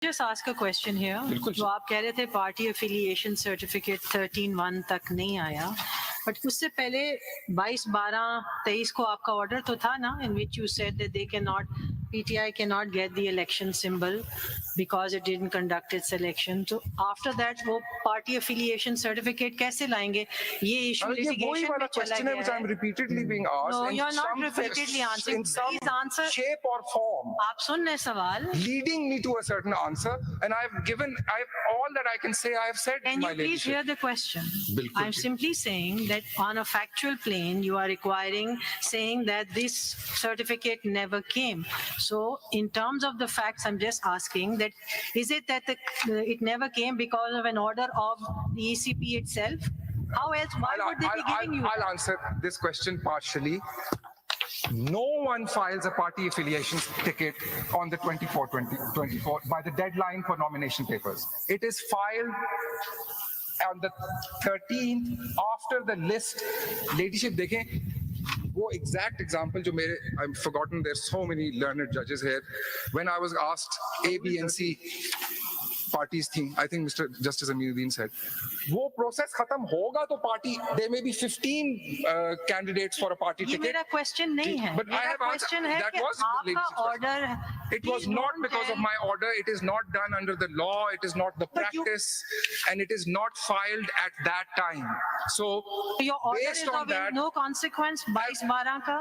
Just ask a question here. जो आप कह रहे थे पार्टी एफिलिएशन सर्टिफिकेट 13/1 तक नहीं आया, बट उससे पहले 22/12/23 को आपका ऑर्डर तो था ना, in which you said that they cannot, PTI cannot get the election symbol because it didn't conduct its election. So after that वो party affiliation certificate कैसे लाएंगे? ये issue litigation में चला गया है. Which I'm repeatedly being asked. No, you're not repeatedly answering. In some Please answer. shape or form. आप सुन रहे सवाल? Leading me to a certain answer, and all that I can say, I have said. Can you please hear the question? I'm simply saying that on a factual plane, you are saying that this certificate never came. So in terms of the facts, I'm just asking that, is it that it never came because of an order of the ECP itself? How else, why would they be giving you? I'll answer this question partially. No one files a party affiliation ticket on the 24 by the deadline for nomination papers. It is filed on the 13th after the list. Ladyship, देखें वो exact example जो मेरे, I've forgotten, there's so many learned judges here. When I was asked A, B and C parties थी, I think Mr. Justice Aminuddin said, वो process खत्म होगा तो party, there may be 15 candidates for a party ticket. ये मेरा question नहीं है. But I have question है that कि was आपका order. It was not because of my order. It is not done under the law. It is not the practice, and it is not filed at that time. So your order based is on of that, no consequence. 22/12 का.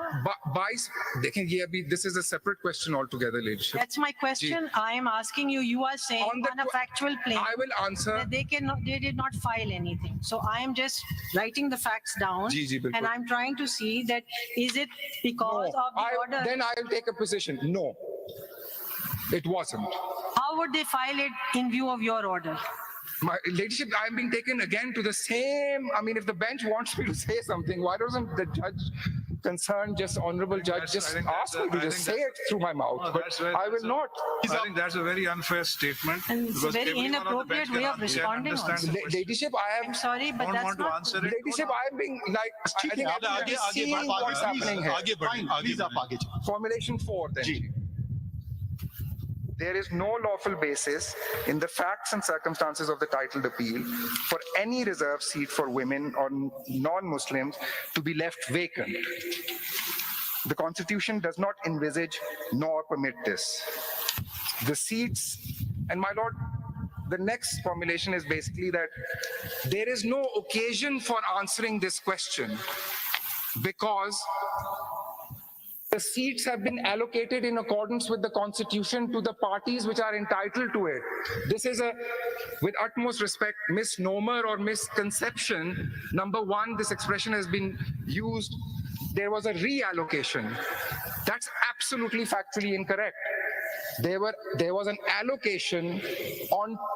this is a separate question altogether, ladyship. That's my question. I am asking you. You are saying on a factual plane. I will answer. That they did not file anything. So I am just writing the facts down, and I'm trying to see that is it because of the order. Then I will take a position. No. It wasn't. How would they file it in view of your order? My ladyship, I'm being taken again to the same. I mean, if the bench wants me to say something, why doesn't the judge concerned, just honorable judge, just ask me to just say it through my mouth? But I will not. I think that's a very unfair statement. And it's a very inappropriate way of responding. Ladyship, I'm sorry, but that's not. Ladyship, I'm being like. I think I'm seeing what's happening here. Formulation 4 then. There is no lawful basis in the facts and circumstances of the titled appeal for any reserved seat for women or non-Muslims to be left vacant. The Constitution does not envisage nor permit this. The seats, and my lord, the next formulation is basically that there is no occasion for answering this question because the seats have been allocated in accordance with the Constitution to the parties which are entitled to it. This is with utmost respect, misnomer or misconception. Number one, this expression has been used. There was a reallocation. That's absolutely factually incorrect. There was an allocation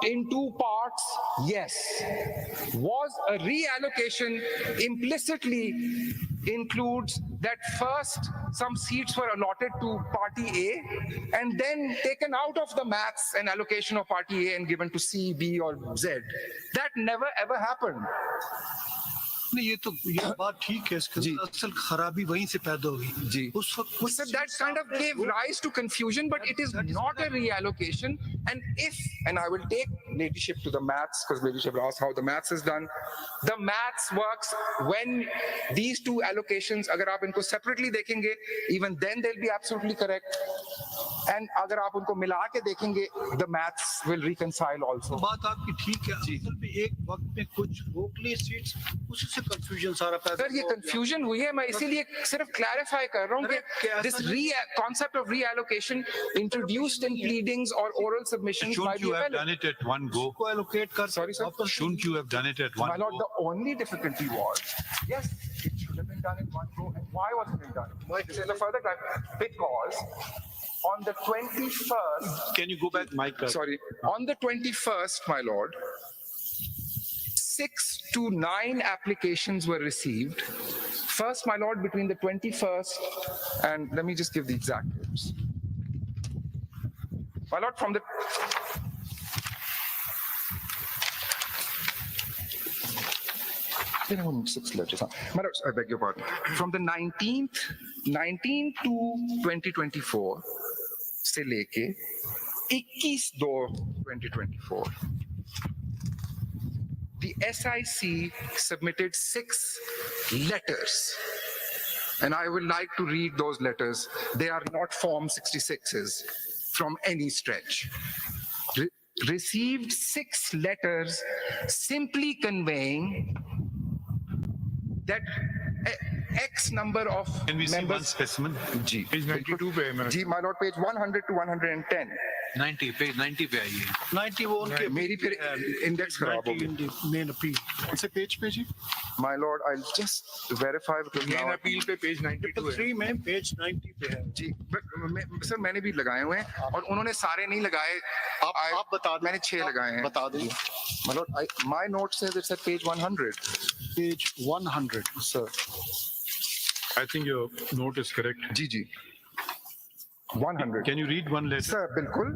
in two parts, yes. Was a reallocation implicitly includes that first some seats were allotted to party A and then taken out of the maths and allocation of party A and given to C, B or Z. That never ever happened. नहीं ये तो ये बात ठीक है इसके असल खराबी वहीं से पैदा हुई जी उस वक्त so that kind of gave rise to confusion, but it is not a reallocation. And I will take ladyship to the maths because ladyship asked how the maths is done. The maths works when these two allocations, अगर आप इनको separately देखेंगे, even then they'll be absolutely correct. And अगर आप उनको मिला के देखेंगे, the maths will reconcile also. बात आपकी ठीक है असल में एक वक्त में कुछ वोकली सीट्स उसी से कंफ्यूजन सारा पैदा सर ये कंफ्यूजन हुई है मैं इसीलिए सिर्फ क्लैरिफाई कर रहा हूँ कि this concept of reallocation introduced in pleadings or oral submissions. Shouldn't you have done it at one go? Sorry sir. Shouldn't you have done it at one go? My lord, the only difficulty was, yes, it should have been done in one go. And why wasn't it done? This is a further time because on the 21st. Can you go back, Mike? Sorry. On the 21st, my lord, 6 to 9 applications were received. First, my lord, between the 21st and let me just give the exact dates. My lord, from the My lord, I beg your pardon. From the 19th to 2024 से लेके 21/2/2024, the SIC submitted 6 letters. And I would like to read those letters. They are not Form 66s from any stretch. Received 6 letters simply conveying that X number of Can we see one members. specimen? Ji, Page 92 पे है मेरा। Ji, my lord, page 100 to 110. 90 page 90 पे आइए। 90 वो उनके मेरी फिर index खराब हो 90 गई। in the main appeal. कौन से पेज पे जी? My lord, I'll just verify because main now- appeal पे पेज 92 है। 3 में पेज 90 पे है। जी, सर मैंने भी लगाए हुए हैं और उन्होंने सारे नहीं लगाए। आप बता दें। मैंने 6 लगाए हैं। बता दें। My lord, my note says it's at page 100. Page 100. Sir, I think your note is correct. Ji ji, 100. Can you read one letter? Sir, bilkul.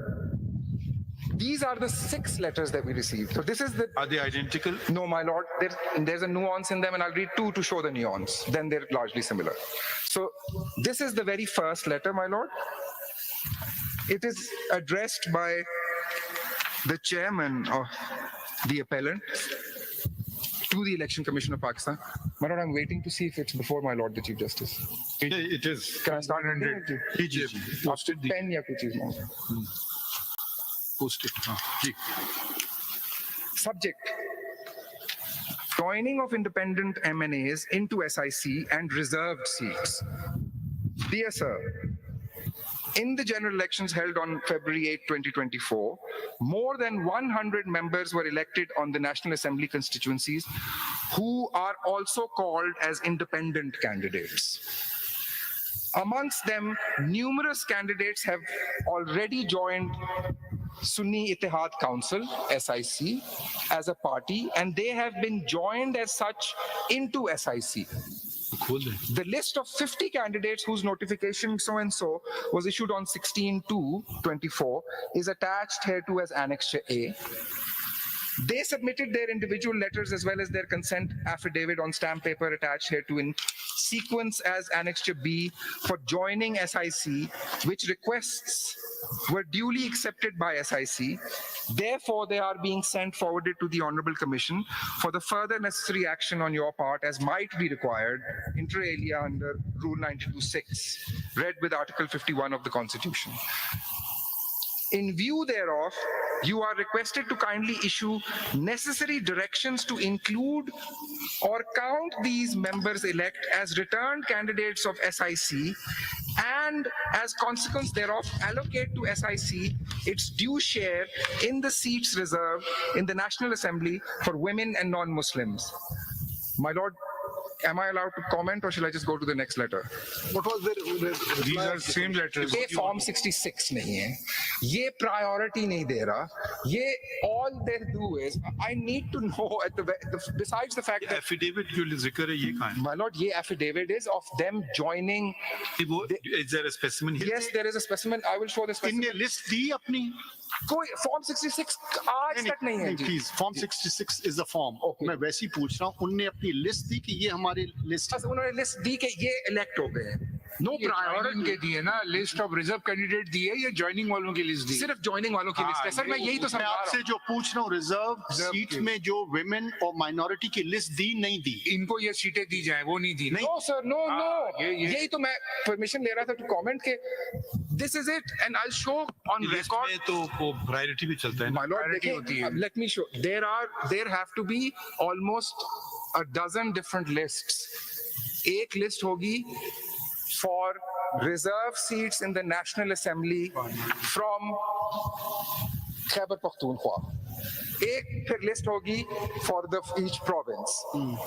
These are the 6 letters that we received. So this is the. Are they identical? No, my lord, there's a nuance in them, and I'll read 2 to show the nuance. Then they're largely similar. So this is the very first letter, my lord. It is addressed by the chairman of the appellant to the Election Commission of Pakistan. My lord, I'm waiting to see if it's before my lord, the Chief Justice. Yeah, it is. Can I start reading it? Ji posted the Pen या कुछ चीज़ मांगो। posted. Ji Subject: joining of independent MNAs into SIC and reserved seats. Dear sir, in the general elections held on February 8, 2024, more than 100 members were elected on the National Assembly constituencies who are also called as independent candidates. Amongst them, numerous candidates have already joined Sunni Ittihad Council, SIC, as a party, and they have been joined as such into SIC. खोल दें। The list of 50 candidates whose notification so-and-so was issued on 16/2/24 is attached here to as Annexure A. They submitted their individual letters as well as their consent affidavit on stamp paper attached here to in sequence as Annexure B for joining SIC, which requests were duly accepted by SIC. Therefore, they are being sent forwarded to the Honorable Commission for the further necessary action on your part as might be required, inter alia under Rule 92(6), read with Article 51 of the Constitution. In view thereof, you are requested to kindly issue necessary directions to include or count these members elect as returned candidates of SIC, and as consequence thereof allocate to SIC its due share in the seats reserved in the National Assembly for women and non-Muslims. My lord, am I allowed to comment or shall I just go to the next letter? What was the These are same letters. ये form 66 नहीं है, ये priority नहीं दे रहा, ये all they do is I need to know at the besides the fact that Affidavit जो जिक्र है ये कहाँ है? my lord, ये affidavit is of them joining. वो is there a specimen here? Yes, there is a specimen. I will show the specimen. इनने list दी अपनी कोई फॉर्म 66 आज तक नहीं है जी। Please form 66 is the form Okay. मैं वैसे ही पूछ रहा हूँ उनने अपनी लिस्ट दी कि ये हमारी लिस्ट बस उन्होंने लिस्ट दी कि ये इलेक्ट हो गए, नो ज्वाइनिंग के प्रायोरिटी, दिए ना, लिस्ट ऑफ रिजर्व कैंडिडेट दी है या ज्वाइनिंग वालों की लिस्ट दी? सिर्फ ज्वाइनिंग वालों की लिस्ट है सर। मैं यही तो मैं समझा रहा आपसे हूँ। जो पूछ रहा हूँ रिजर्व सीट की। में जो विमेन और माइनॉरिटी की लिस्ट दी नहीं दी इनको ये सीटें दी जाए, वो नहीं दी। नो सर, नो नो, ये- यही तो मैं परमिशन ले रहा था टू कमेंट के this is it and I show on list record. में तो वो प्रायोरिटी भी चलता है ना। My lord, Priority होती है। let me show. There have to be almost a dozen different lists. एक list होगी for reserve seats in the National Assembly from Khyber Pakhtunkhwa. एक फिर लिस्ट होगी for the each province.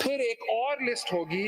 फिर एक और लिस्ट होगी